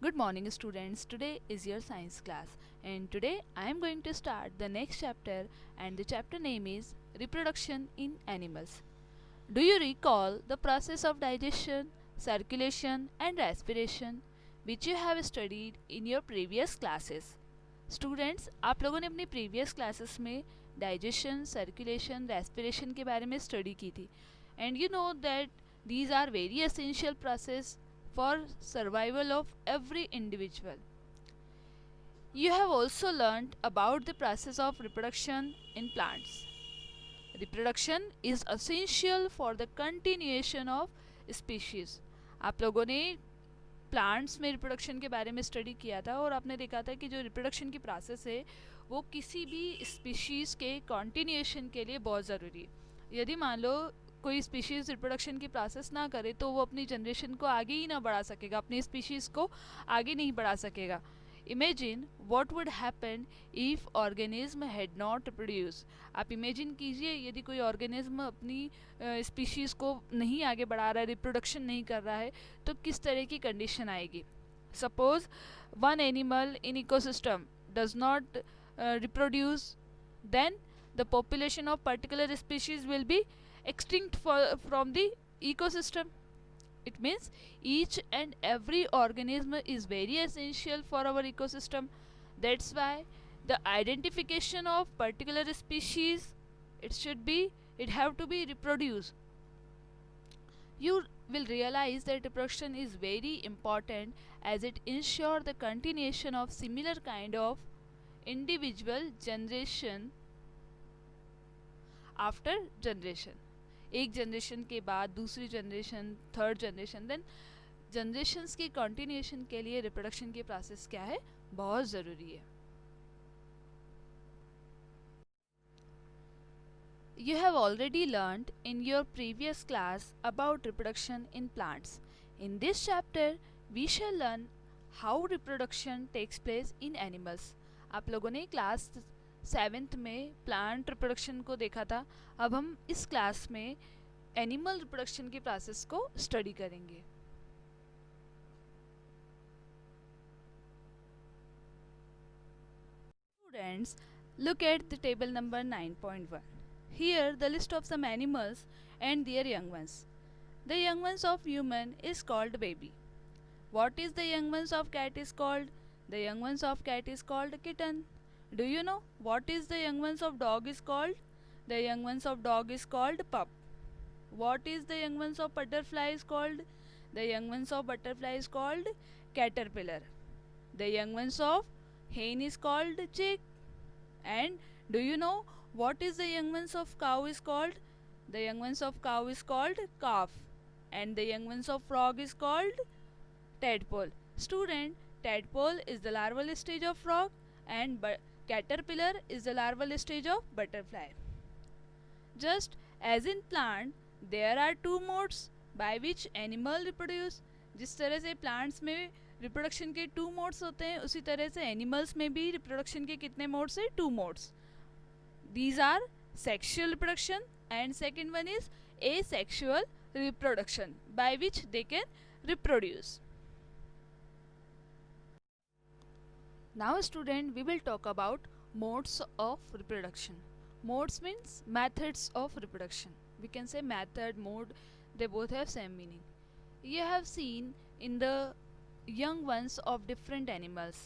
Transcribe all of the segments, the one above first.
Good morning, students. Today is your science class, and today I am going to start the next chapter, and the chapter name is Reproduction in Animals. Do you recall the process of digestion, circulation, and respiration which you have studied in your previous classes? Students आप लोगों ने अपनी previous classes में digestion circulation respiration के बारे में study की थी and you know that these are very essential process for survival of every individual. You have also learnt about the process of reproduction in plants. Reproduction is essential for the continuation of species. आप लोगों ने plants में reproduction के बारे में study किया था और आपने देखा था कि जो रिप्रोडक्शन की प्रोसेस है वो किसी भी स्पीशीज़ के कॉन्टिन्यूएशन के लिए बहुत ज़रूरी है. यदि मान लो कोई स्पीशीज़ रिप्रोडक्शन की प्रोसेस ना करे तो वो अपनी जनरेशन को आगे ही ना बढ़ा सकेगा, अपनी स्पीशीज़ को आगे नहीं बढ़ा सकेगा. Imagine what would happen if organism had not produce. आप इमेजिन कीजिए यदि कोई ऑर्गेनिज्म अपनी स्पीशीज़ को नहीं आगे बढ़ा रहा है, रिप्रोडक्शन नहीं कर रहा है, तो किस तरह की कंडीशन आएगी. Suppose one animal in ecosystem does not reproduce, then the population of particular species will be extinct from the ecosystem. It means each and every organism is very essential for our ecosystem. That's why the identification of particular species, it have to be reproduced. You will realize that reproduction is very important as it ensures the continuation of similar kind of individual generation after generation. एक generation के बाद दूसरी generation, third generation, then generations के continuation के लिए reproduction की process क्या है, बहुत ज़रूरी है. You have already learned in your previous class about reproduction in plants. In this chapter, we shall learn how reproduction takes place in animals. आप लोगों ने क्लास 7th में प्लांट रिप्रोडक्शन को देखा था. अब हम इस क्लास में एनिमल रिप्रोडक्शन की प्रोसेस को स्टडी करेंगे. Students, look at the table number 9.1. Here the list of some animals and their young ones. The young ones of human is called baby. What is the young ones of cat is called? The young ones of cat is called kitten. Do you know what is the young ones of dog is called? The young ones of dog is called pup. What is the young ones of butterfly is called? The young ones of butterfly is called caterpillar. The young ones of hen is called chick. And do you know what is the young ones of cow is called? The young ones of cow is called calf. And the young ones of frog is called tadpole. Student, tadpole is the larval stage of frog and caterpillar is the larval stage of butterfly. Just as in plant, there are two modes by which animal reproduce. जिस तरह से plants में reproduction के 2 modes होते हैं, उसी तरह से एनिमल्स में भी रिप्रोडक्शन के कितने मोड्स हैं, 2 modes. These are sexual reproduction and second one is asexual reproduction by which they can reproduce. Now student, we will talk about modes of reproduction. Modes means methods of reproduction. We can say method, mode, they both have same meaning. You have seen in the young ones of different animals.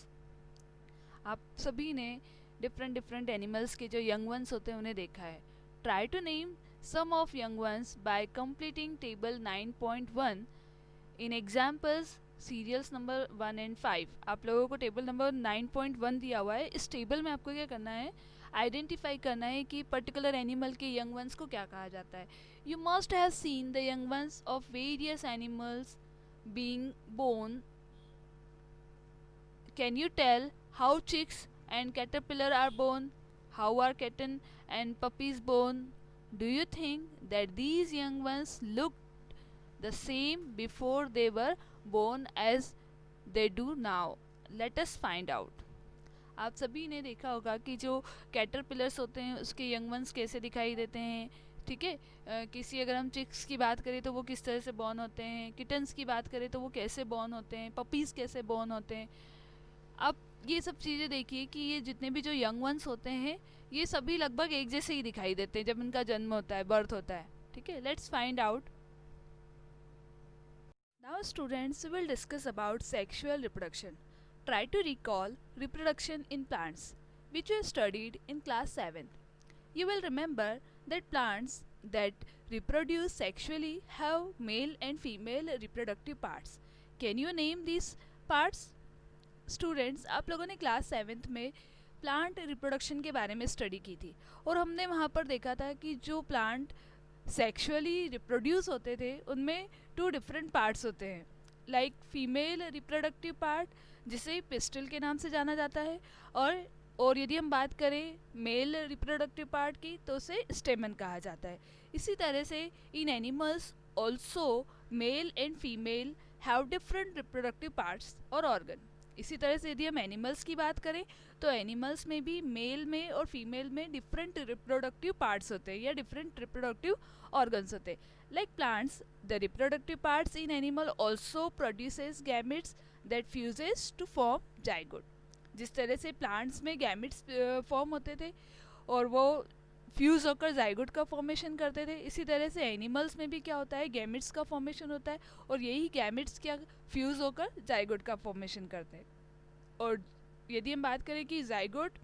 आप सभी ने different animals के जो young ones होते हैं उन्हें देखा है. Try to name some of young ones by completing table 9.1 in examples serials number 1 and 5. आप लोगों को टेबल नंबर 9.1 दिया हुआ है. इस टेबल में आपको क्या करना है, आइडेंटिफाई करना है कि पर्टिकुलर एनिमल के यंग वंस को क्या कहा जाता है. You must have seen the young ones of various animals being born. Can you tell how chicks and caterpillar are born? How are kitten and puppies born? Do you think that these young ones looked the same before they were born as they do now? Let us find out. आप सभी ने देखा होगा कि जो caterpillars होते हैं उसके यंग वंस कैसे दिखाई देते हैं. ठीक है। किसी अगर हम चिक्स की बात करें तो वो किस तरह से बॉर्न होते हैं, किटन्स की बात करें तो वो कैसे बॉर्न होते हैं, पपीज़ कैसे बॉर्न होते हैं। अब ये सब चीज़ें देखिए कि ये जितने भी जो यंग वंस होते हैं ये सभी लगभग एक जैसे ही दिखाई देते हैं जब इनका जन्म होता है, बर्थ होता है। ठीक है, let's find out. Now students will discuss about sexual reproduction. Try to recall reproduction in plants, which you studied in class 7th. You will remember that plants that reproduce sexually have male and female reproductive parts. Can you name these parts? Students, आप लोगों ने class 7th में plant reproduction के बारे में study की थी और हमने वहाँ पर देखा था कि जो प्लांट सेक्सुअली रिप्रोड्यूस होते थे उनमें 2 डिफरेंट पार्ट्स होते हैं, लाइक फीमेल रिप्रोडक्टिव पार्ट जिसे पिस्टल के नाम से जाना जाता है, और यदि हम बात करें मेल रिप्रोडक्टिव पार्ट की तो उसे स्टेमन कहा जाता है. इसी तरह से इन animals also male and female have different reproductive parts और ऑर्गन. इसी तरह से यदि हम एनिमल्स की बात करें तो एनिमल्स में भी मेल में और फीमेल में डिफरेंट रिप्रोडक्टिव पार्ट्स होते हैं या डिफरेंट रिप्रोडक्टिव ऑर्गन्स होते हैं. Like plants, the reproductive parts in animal also produces gametes that fuses to form zygote. जिस तरह से प्लांट्स में गैमेट्स फॉर्म होते थे और वो फ्यूज़ होकर जाइगोट का फॉर्मेशन करते थे, इसी तरह से एनिमल्स में भी क्या होता है, गैमेट्स का फॉर्मेशन होता है और यही गैमेट्स क्या फ्यूज़ होकर जाइगोट का फॉर्मेशन करते हैं. और यदि हम बात करें कि zygote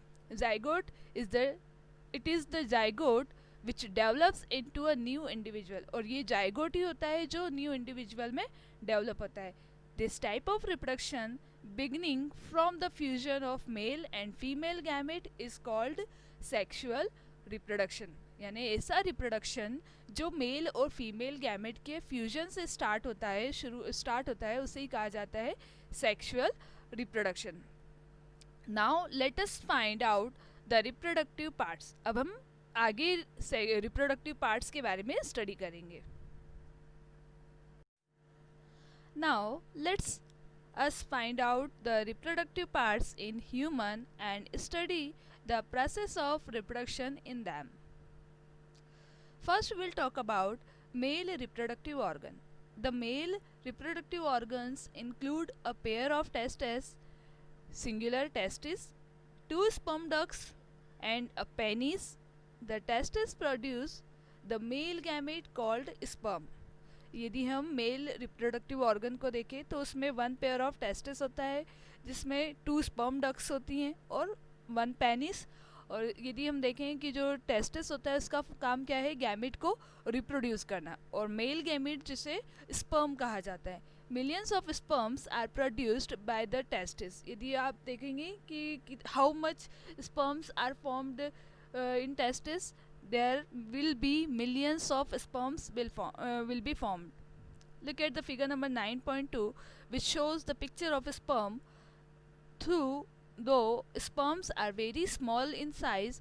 it is the zygote which develops into a new individual, और ये जाइगोट ही होता है जो न्यू इंडिविजुअल में डेवलप होता है. This type of reproduction beginning from the fusion of male and female gamete is called sexual reproduction. यानी ऐसा रिप्रोडक्शन जो मेल और फीमेल गैमेट के फ्यूजन से स्टार्ट होता है उसे ही कहा जाता है sexual reproduction. Now let us find out the reproductive parts. अब हम आगे रिप्रोडक्टिव पार्ट्स के बारे में स्टडी करेंगे. Now let's us find out the reproductive parts in human and study the process of reproduction in them. First we'll talk about male reproductive organ. The male reproductive organs include a pair of testes, singular testis, 2 sperm ducts and a penis. The testes produce the male gamete called sperm. यदि हम male reproductive organ को देखें तो उसमें 1 pair of testis होता है जिसमें 2 sperm ducks होती हैं और 1 पेनिस. और यदि हम देखें कि जो टेस्टिस होता है उसका काम क्या है, गैमेट को रिप्रोड्यूस करना, और मेल गैमेट जिसे स्पर्म कहा जाता है. Millions of sperms are produced by the testis. यदि आप देखेंगे कि how much sperms are formed in testis, there will be millions of sperms will be formed. Look at the figure number 9.2 which shows the picture of a sperm. Though sperms are very small in size,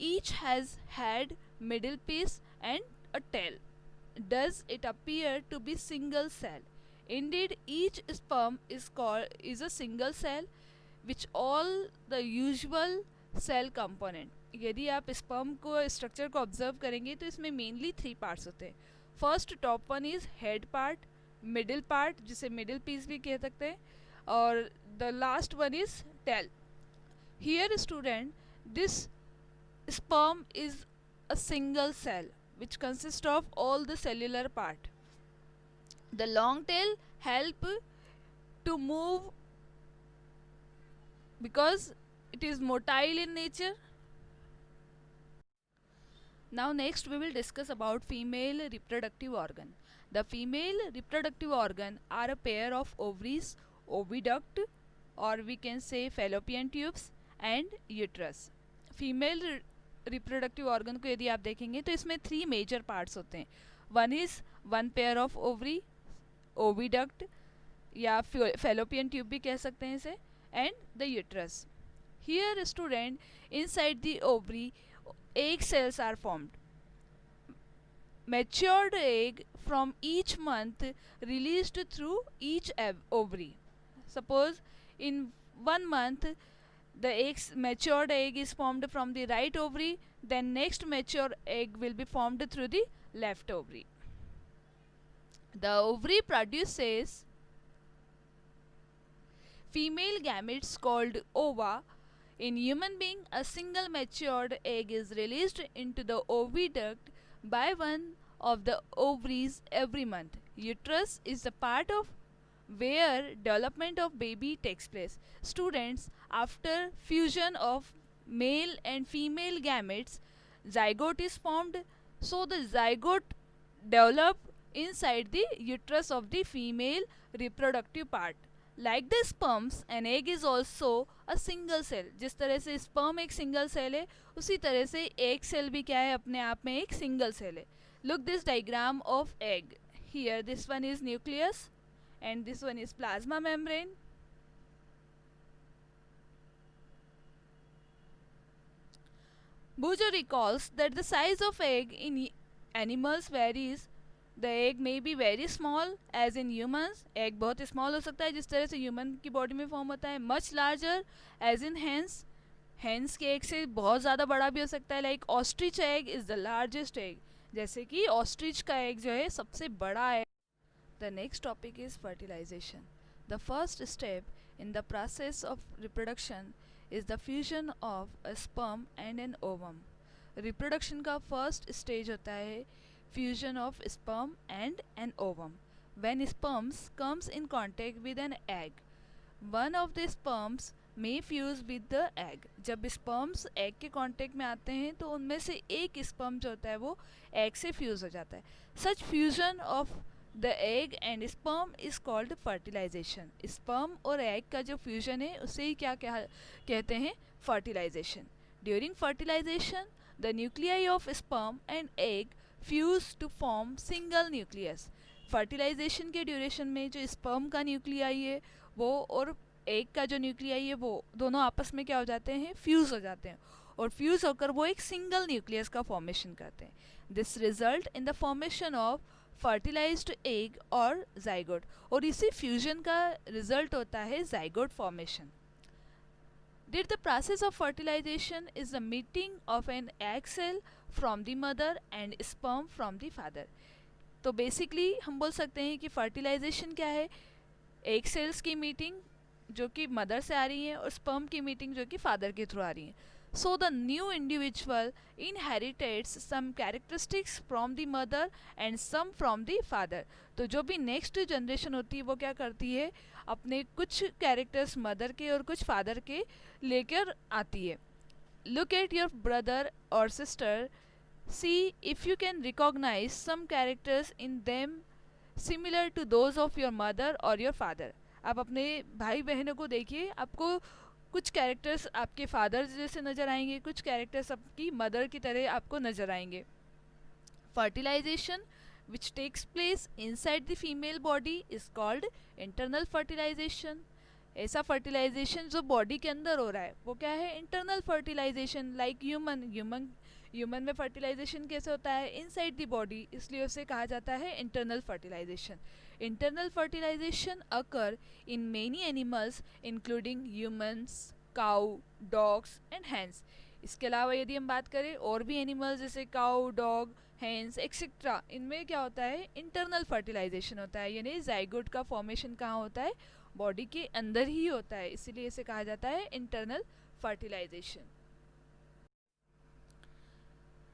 each has head, middle piece and a tail. Does it appear to be single cell? Indeed, each sperm is a single cell which all the usual cell component. यदि आप sperm को structure को observe करेंगे तो इसमें mainly 3 parts होते हैं. First top one is head part, middle part जिसे मिडिल पीस भी कह सकते हैं, और the last one is tail. Here student, this sperm is a single cell which consists of all the cellular part. The long tail help to move because it is motile in nature. Now next we will discuss about female reproductive organ. The female reproductive organ are a pair of ovaries, oviduct, or we can say fallopian tubes and uterus. Female reproductive organ को यदि आप देखेंगे तो इसमें 3 major parts होते हैं. One is 1 pair of ovary, oviduct या fallopian tube भी कह सकते हैं इसे, and the uterus. Here student, inside the ovary egg cells are formed. Matured egg from each month released through each ovary. Suppose in 1 month the matured egg is formed from the right ovary, then next mature egg will be formed through the left ovary. The ovary produces female gametes called ova. In human being, a single matured egg is released into the oviduct by one of the ovaries every month. Uterus is the part of where development of baby takes place. Students, after fusion of male and female gametes, zygote is formed. So the zygote develop inside the uterus of the female reproductive part. Like the sperms, an egg is also a single cell. जिस तरह से sperm एक single cell है, उसी तरह से egg cell भी क्या है, अपने आप में एक single cell है. Look this diagram of egg. Here this one is nucleus and this one is plasma membrane. Bujo recalls that the size of egg in animals varies. The egg may be very small as in humans. Egg बहुत small हो सकता है जिस तरह से human की body में form होता है. Much larger as in hens. Hens के egg से बहुत ज़्यादा बड़ा भी हो सकता है. Like ostrich egg is the largest egg. जैसे कि ostrich का egg जो है सबसे बड़ा है. The next topic is fertilization. The first step in the process of reproduction is the fusion of a sperm and an ovum. Reproduction का first stage होता है fusion of sperm and an ovum. When sperms comes in contact with an egg, one of the sperms may fuse with the egg. जब sperms egg के contact में आते हैं तो उनमें से एक sperm जो होता है वो egg से fuse हो जाता है. Such fusion of the egg and sperm is called fertilization. Sperm और egg का जो fusion है उसे ही क्या कहते हैं, fertilization. During fertilization, the nuclei of sperm and egg fuse to form single nucleus. Fertilization के ड्यूरेशन में जो स्पर्म का न्यूक्लियाई है वो और एग का जो न्यूक्लियाई है वो दोनों आपस में क्या हो जाते हैं, फ्यूज़ हो जाते हैं और फ्यूज़ होकर वो एक सिंगल न्यूक्लियस का फॉर्मेशन करते हैं. This result in the formation of fertilized egg और जाइगोट और इसी फ्यूजन का रिजल्ट होता है zygote formation. Did the process of fertilization is the meeting of an egg cell from the mother and sperm from the father. तो basically हम बोल सकते हैं कि फर्टिलाइजेशन क्या है, एग सेल्स की मीटिंग जो कि मदर से आ रही है और स्पर्म की मीटिंग जो कि फादर के थ्रू आ रही है. So the new individual inherits some characteristics from the mother and some from the father. तो जो भी नेक्स्ट जनरेशन होती है वो क्या करती है, अपने कुछ कैरेक्टर्स मदर के और कुछ फादर के लेकर आती है. लुक एट योर ब्रदर और sister, see if you can recognize some characters in them similar to those of your mother or your father. आप अपने भाई बहनों को देखिए, आपको कुछ कैरेक्टर्स आपके फादर जैसे नज़र आएंगे, कुछ कैरेक्टर्स आपकी मदर की तरह आपको नज़र आएंगे. Fertilization which takes place inside the female body is called internal fertilization. ऐसा फर्टिलाइजेशन जो बॉडी के अंदर हो रहा है वो क्या है, इंटरनल फर्टिलाइजेशन. लाइक ह्यूमन में फर्टिलाइजेशन कैसे होता है, इनसाइड द बॉडी, इसलिए उसे कहा जाता है internal fertilization. Internal fertilization occur in many animals including humans, cow, dogs and hens. इसके अलावा यदि हम बात करें और भी एनिमल्स जैसे काउ, डॉग, हैंस एक्सेट्रा, इनमें क्या होता है, इंटरनल फर्टिलाइजेशन होता है. यानी जाइगोट का फॉर्मेशन कहाँ होता है, बॉडी के अंदर ही होता है, इसीलिए इसे कहा जाता है internal fertilization.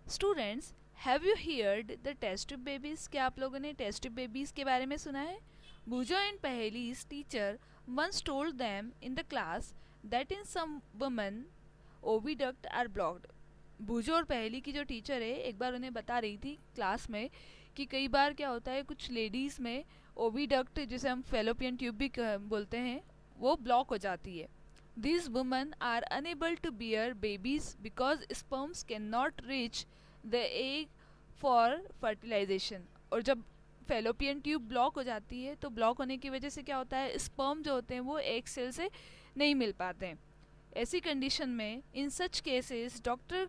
Students, have you heard the test tube babies? क्या आप लोगों ने टेस्ट ट्यूब बेबीज के बारे में सुना है? Bujo and Paheli's teacher once told them in the class that in some women oviduct are blocked. बूजो और पहेली की जो टीचर है एक बार उन्हें बता रही थी क्लास में कि कई बार क्या होता है, कुछ लेडीज़ में ओविडक्ट जिसे हम फेलोपियन ट्यूब भी बोलते हैं वो ब्लॉक हो जाती है. These women are unable to bear babies because sperms cannot reach the egg for fertilization. और जब फेलोपियन ट्यूब ब्लॉक हो जाती है तो ब्लॉक होने की वजह से क्या होता है, स्पर्म जो होते हैं वो एग सेल से नहीं मिल पाते हैं. ऐसी कंडीशन में in such cases doctor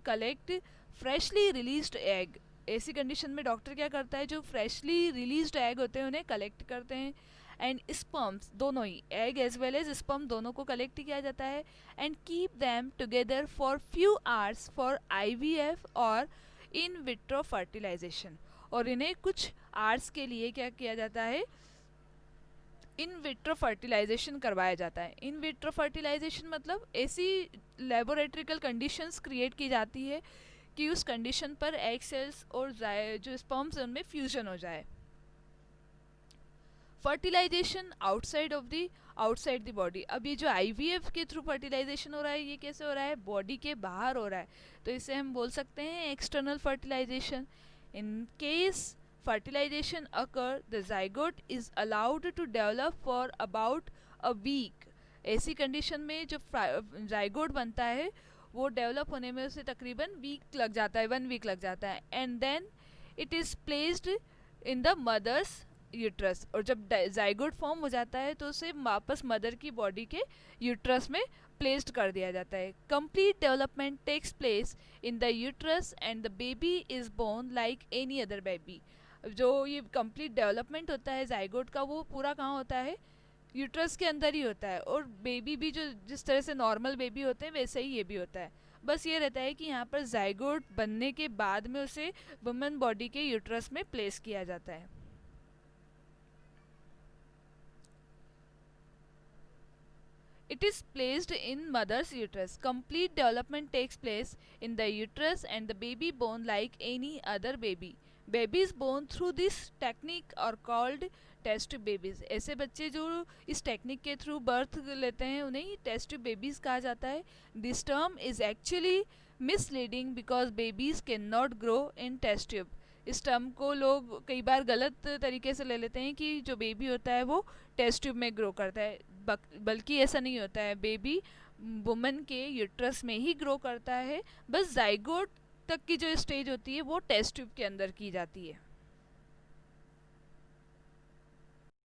collect freshly released egg. ऐसी कंडीशन में डॉक्टर क्या करता है, जो फ्रेशली रिलीज्ड एग होते हैं उन्हें कलेक्ट करते हैं एंड स्पर्म्स, दोनों ही, egg as well as sperm दोनों को कलेक्ट किया जाता है, and keep them together for few hours for IVF और इन विट्रो फर्टिलाइजेशन। और इन्हें कुछ आवर्स के लिए क्या किया जाता है, इन विट्रो फर्टिलाइजेशन करवाया जाता है। इन विट्रो फर्टिलाइजेशन मतलब ऐसी लेबोरेटरिकल कंडीशंस क्रिएट की जाती है कि उस कंडीशन पर एग सेल्स और जो स्पर्म्स उनमें फ्यूजन हो जाए। Fertilization outside the body. अब ये जो आईवीएफ के थ्रू फर्टिलाइजेशन हो रहा है, ये कैसे हो रहा है, बॉडी के बाहर हो रहा है, तो इसे हम बोल सकते हैं external fertilization. In case fertilization occur, the zygote is allowed to develop for about a week। ऐसी कंडीशन में जो जाइगोट बनता है वो डेवलप होने में उसे तकरीबन वीक लग जाता है, 1 वीक लग जाता है, and then it is placed in the mother's uterus. और जब जाइगोट फॉर्म हो जाता है तो उसे वापस मदर की बॉडी के यूट्रस में प्लेस्ड कर दिया जाता है। Complete development takes place in the uterus and the baby is born like any other baby. जो ये कंप्लीट डेवलपमेंट होता है जाइगोट का, वो पूरा कहाँ होता है, यूट्रस के अंदर ही होता है। और बेबी भी जो जिस तरह से नॉर्मल बेबी होते हैं वैसे ही ये भी होता है। बस ये रहता है कि यहाँ पर जाइगोट बनने के बाद में उसे वुमेन बॉडी के यूट्रस में प्लेस किया जाता है। It is placed in mother's uterus. Complete development takes place in the uterus and the baby born like any other baby. Babies born through this technique are called test tube babies. ऐसे बच्चे जो इस technique के through birth लेते हैं उन्हें test tube babies कहा जाता है। This term is actually misleading because babies can not grow in test tube. इस टर्म को लोग कई बार गलत तरीके से ले लेते हैं कि जो बेबी होता है वो टेस्ट ट्यूब में ग्रो करता है, बल्कि ऐसा नहीं होता है। बेबी वुमन के यूट्रस में ही ग्रो करता है, बस जाइगोट तक की जो स्टेज होती है वो टेस्ट ट्यूब के अंदर की जाती है।